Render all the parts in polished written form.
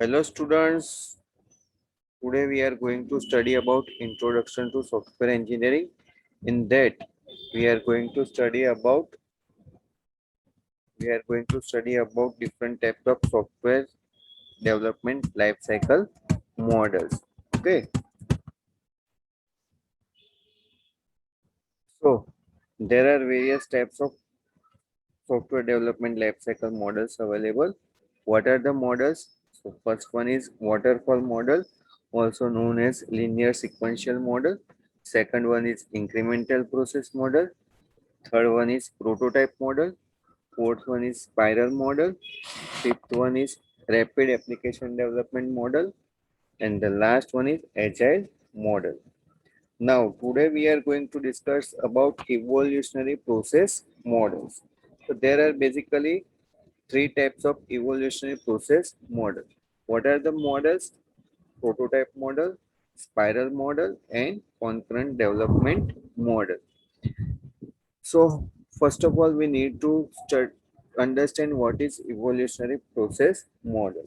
Hello students, today we are going to study about introduction to software engineering. In that we are going to study about different types of software development life cycle models. Okay, so there are various types of software development life cycle models available. What are the models? So first one is waterfall model, also known as linear sequential model. Second one is incremental process model. Third one is prototype model. Fourth one is spiral model. Fifth one is rapid application development model. And the last one is agile model. Now, today we are going to discuss about evolutionary process models. So there are basically three types of evolutionary process model. What are the models? Prototype model, spiral model, and concurrent development model. So first of all, we need to understand what is evolutionary process model.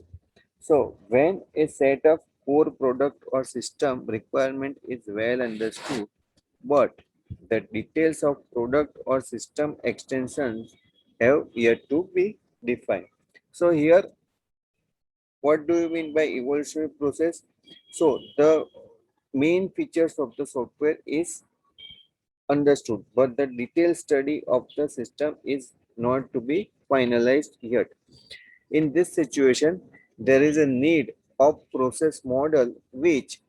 So when a set of core product or system requirement is well understood, but the details of product or system extensions have yet to be defined. So here, what do you mean by evolutionary process? So the main features of the software is understood, but the detailed study of the system is not to be finalized yet. In this situation, there is a need of process model which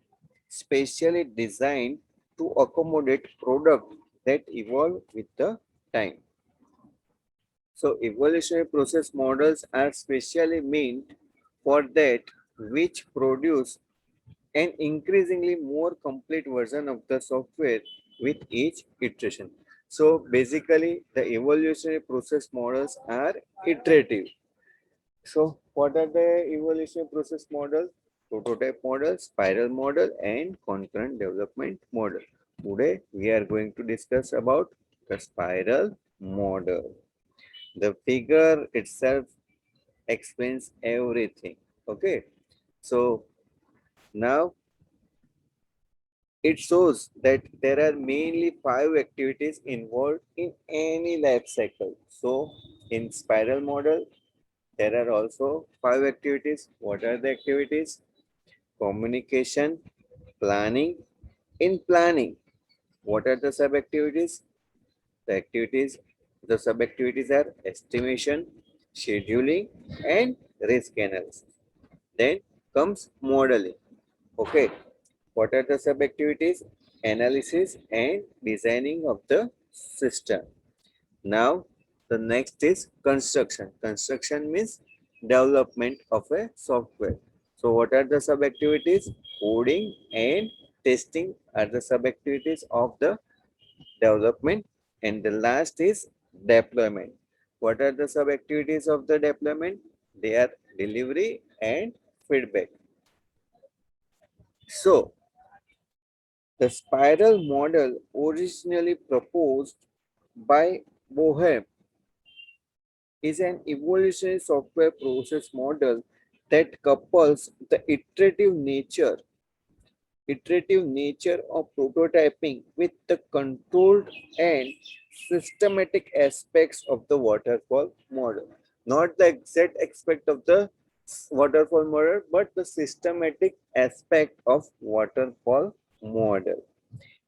specially designed to accommodate product that evolve with the time. So evolutionary process models are specially meant for that which produce an increasingly more complete version of the software with each iteration. So basically the evolutionary process models are iterative. So what are the evolutionary process models? Prototype model, spiral model, and concurrent development model. Today we are going to discuss about the spiral model. The figure itself explains everything. Okay. So now it shows that there are mainly five activities involved in any life cycle. So in spiral model, there are also five activities. What are the activities? Communication, planning. In planning, what are the sub activities? The activities, the sub activities are estimation, scheduling, and risk analysis. Then comes modeling. Okay, what are the sub activities? Analysis and designing of the system. Now, the next is construction. Construction means development of a software. So, what are the sub activities? Coding and testing are the sub activities of the development. And the last is deployment. What are the sub activities of the deployment? They are delivery and feedback. So, the spiral model originally proposed by Bohem is an evolutionary software process model that couples the iterative nature of prototyping with the controlled and systematic aspects of the waterfall model. Not the exact aspect of the waterfall model, but the systematic aspect of waterfall model.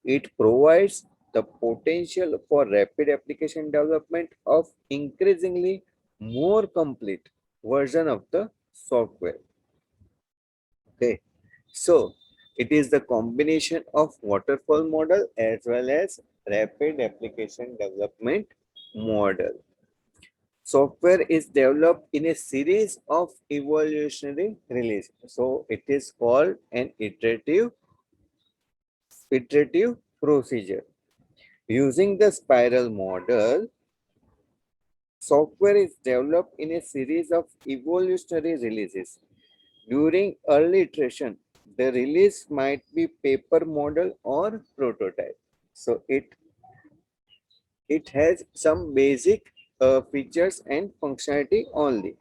It provides the potential for rapid application development of increasingly more complete version of the software. Okay, so it is the combination of waterfall model as well as rapid application development model. Software is developed in a series of evolutionary release. So it is called an iterative procedure. Using the spiral model, software is developed in a series of evolutionary releases. During early iteration, the release might be paper model or prototype. So it has some basic features and functionality only.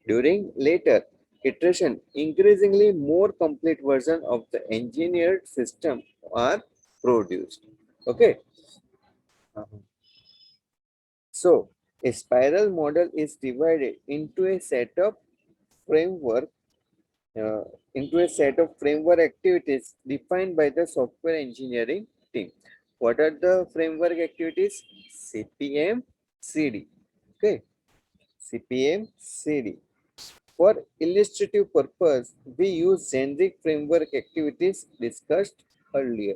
During later, iteration, increasingly more complete version of the engineered system are produced. Okay. So a spiral model is divided framework uh, into a set of framework activities defined by the software engineering team. What are the framework activities? CPM, CD. Okay, CPM, CD. For illustrative purpose, we use generic framework activities discussed earlier.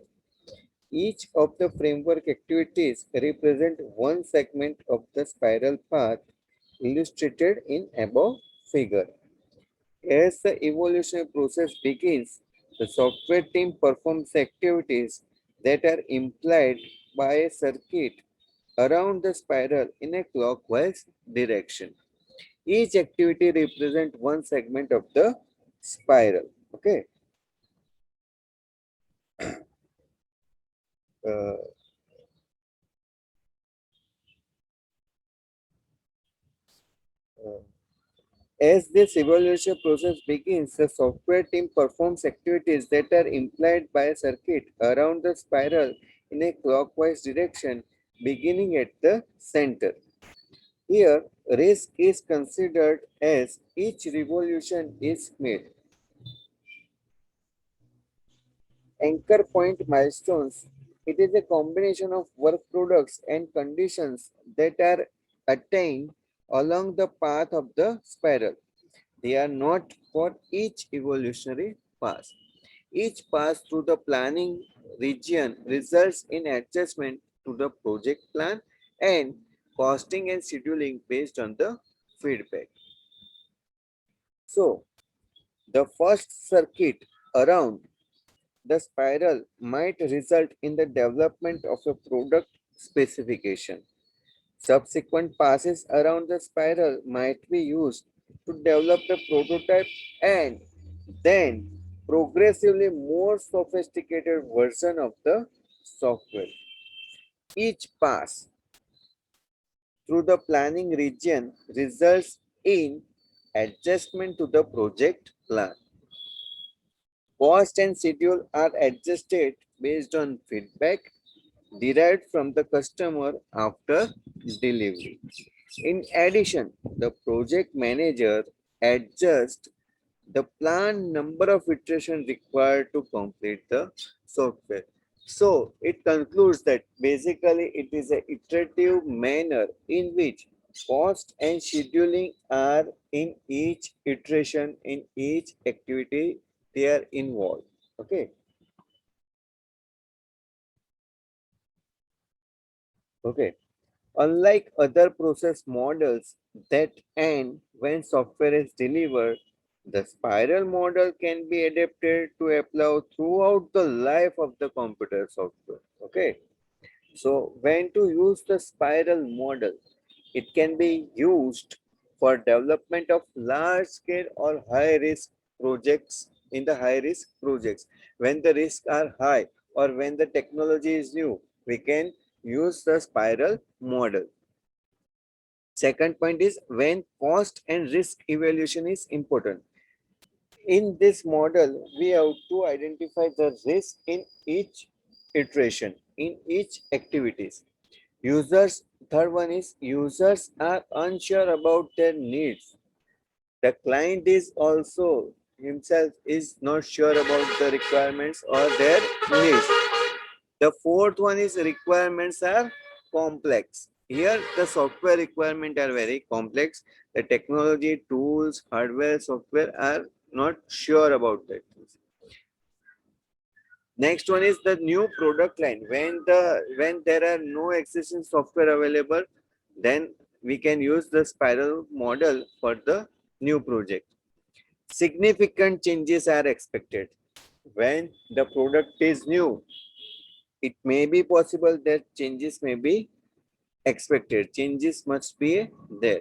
Each of the framework activities represent one segment of the spiral path illustrated in above figure. As the evolution process begins, the software team performs activities that are implied by a circuit around the spiral in a clockwise direction. Each activity represents one segment of the spiral. Okay. Uh, uh, as this evaluation process begins, the software team performs activities that are implied by a circuit around the spiral in a clockwise direction, beginning at the center. Here, risk is considered as each revolution is made. Anchor point milestones. It is a combination of work products and conditions that are attained along the path of the spiral. They are not for each evolutionary pass. Each pass through the planning region results in adjustment to the project plan and costing and scheduling based on the feedback. So, the first circuit around the spiral might result in the development of a product specification. Subsequent passes around the spiral might be used to develop the prototype and then progressively more sophisticated version of the software. Each pass through the planning region results in adjustment to the project plan. Cost and schedule are adjusted based on feedback derived from the customer after delivery. In addition, the project manager adjusts the planned number of iterations required to complete the software. So it concludes that basically it is an iterative manner in which cost and scheduling are in each iteration, in each activity they are involved. Okay. Okay. Unlike other process models that end when software is delivered, the spiral model can be adapted to apply throughout the life of the computer software. Okay. So when to use the spiral model? It can be used for development of large scale or high risk projects in the high risk projects. When the risks are high or when the technology is new, we can use the spiral model. Second point is when cost and risk evaluation is important. In this model, we have to identify the risk in each iteration, in each activities. Users, third one is users are unsure about their needs. The client is also himself is not sure about the requirements or their needs. The fourth one is requirements are complex. Here the software requirements are very complex. The technology, tools, hardware, software are not sure about that. Next one is the new product line. When there are no existing software available, then we can use the spiral model for the new project. Significant changes are expected. When the product is new, it may be possible that changes may be expected. Changes must be there.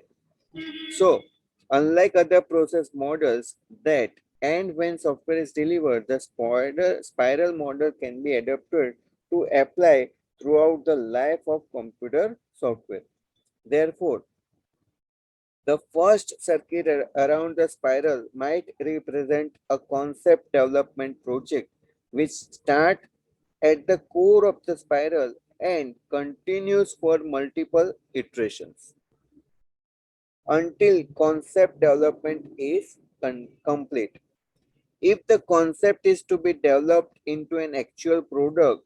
So, unlike other process models that and when software is delivered, the spiral model can be adapted to apply throughout the life of computer software. Therefore, The first circuit around the spiral might represent a concept development project which starts at the core of the spiral and continues for multiple iterations until concept development is complete. If the concept is to be developed into an actual product,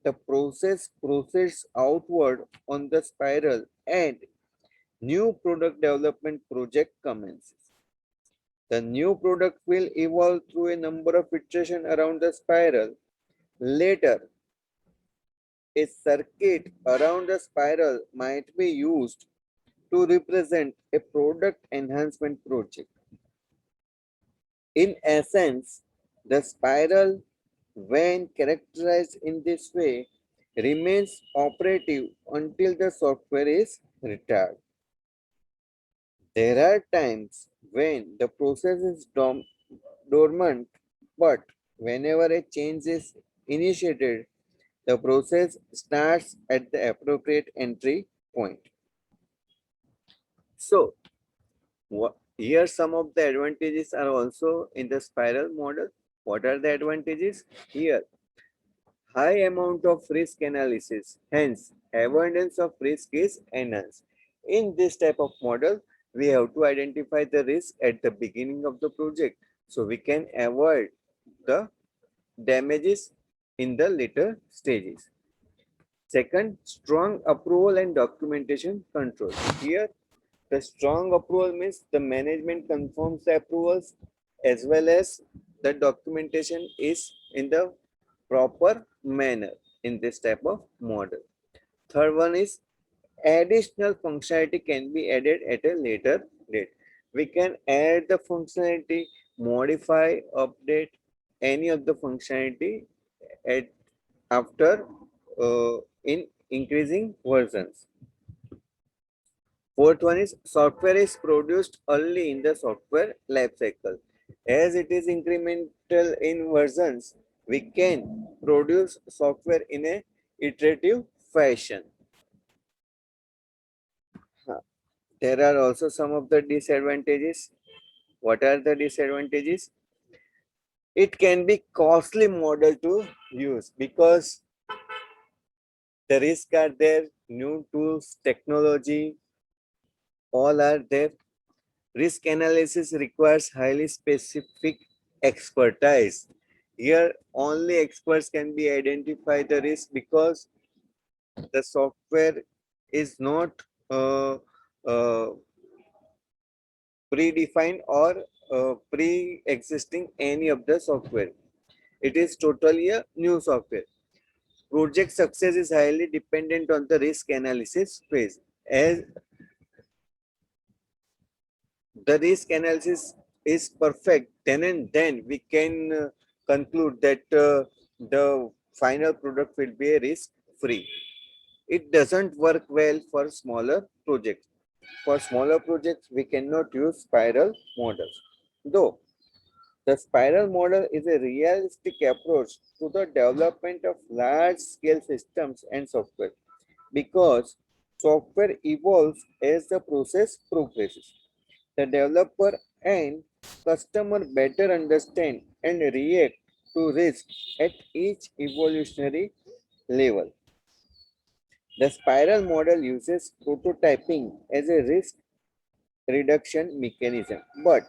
the process proceeds outward on the spiral and new product development project commences. The new product will evolve through a number of iterations around the spiral. Later, a circuit around the spiral might be used to represent a product enhancement project. In essence, the spiral, when characterized in this way, remains operative until the software is retired. There are times when the process is dormant, but whenever a change is initiated, the process starts at the appropriate entry point. So, here some of the advantages are also in the spiral model. What are the advantages? Here, high amount of risk analysis, hence avoidance of risk is enhanced. In this type of model, we have to identify the risk at the beginning of the project so we can avoid the damages in the later stages. Second, strong approval and documentation control. Here, the strong approval means the management confirms the approvals as well as the documentation is in the proper manner in this type of model. Third one is additional functionality can be added at a later date. We can add the functionality, modify, update any of the functionality at after in increasing versions. Fourth one is software is produced early in the software life cycle. As it is incremental in versions, we can produce software in a iterative fashion. There are also some of the disadvantages. What are the disadvantages? It can be costly model to use because the risks are there, new tools, technology, all are there. Risk analysis requires highly specific expertise. Here, only experts can be identify the risk because the software is not uh, uh, predefined or pre-existing any of the software. It is totally a new software. Project success is highly dependent on the risk analysis phase. As the risk analysis is perfect, then and then we can conclude that the final product will be risk free. It doesn't work well for smaller projects. For smaller projects, we cannot use spiral models. Though the spiral model is a realistic approach to the development of large scale systems and software because software evolves as the process progresses. The developer and customer better understand and react to risk at each evolutionary level. The spiral model uses prototyping as a risk reduction mechanism, but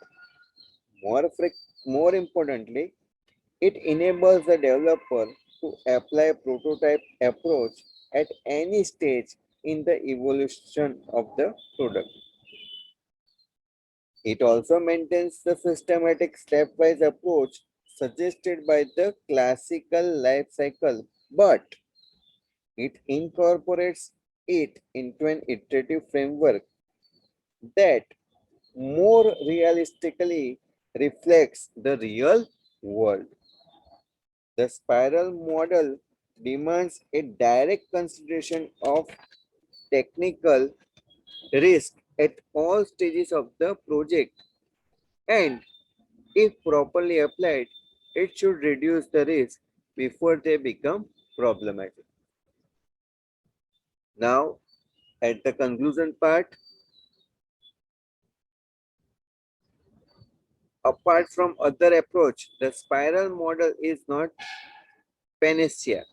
more importantly, it enables the developer to apply a prototype approach at any stage in the evolution of the product. It also maintains the systematic stepwise approach suggested by the classical life cycle, but it incorporates it into an iterative framework that more realistically reflects the real world. The spiral model demands a direct consideration of technical risk at all stages of the project, and if properly applied, it should reduce the risk before they become problematic. Now, at the conclusion part, apart from other approach, the spiral model is not panacea.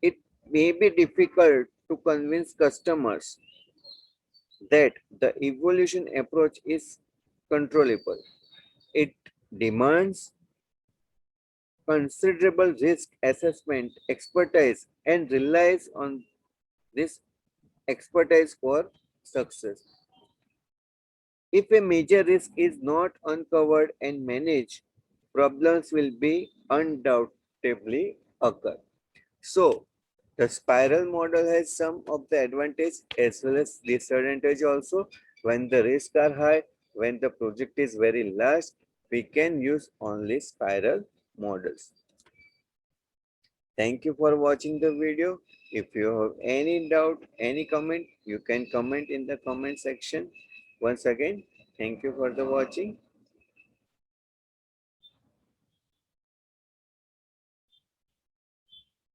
It may be difficult to convince customers that the evolution approach is controllable. It demands considerable risk assessment expertise and relies on this expertise for success. If a major risk is not uncovered and managed, problems will be undoubtedly occur. So, the spiral model has some of the advantage as well as disadvantage also. When the risks are high, when the project is very large, we can use only spiral models. Thank you for watching the video. If you have any doubt, any comment, you can comment in the comment section. Once again, thank you for the watching.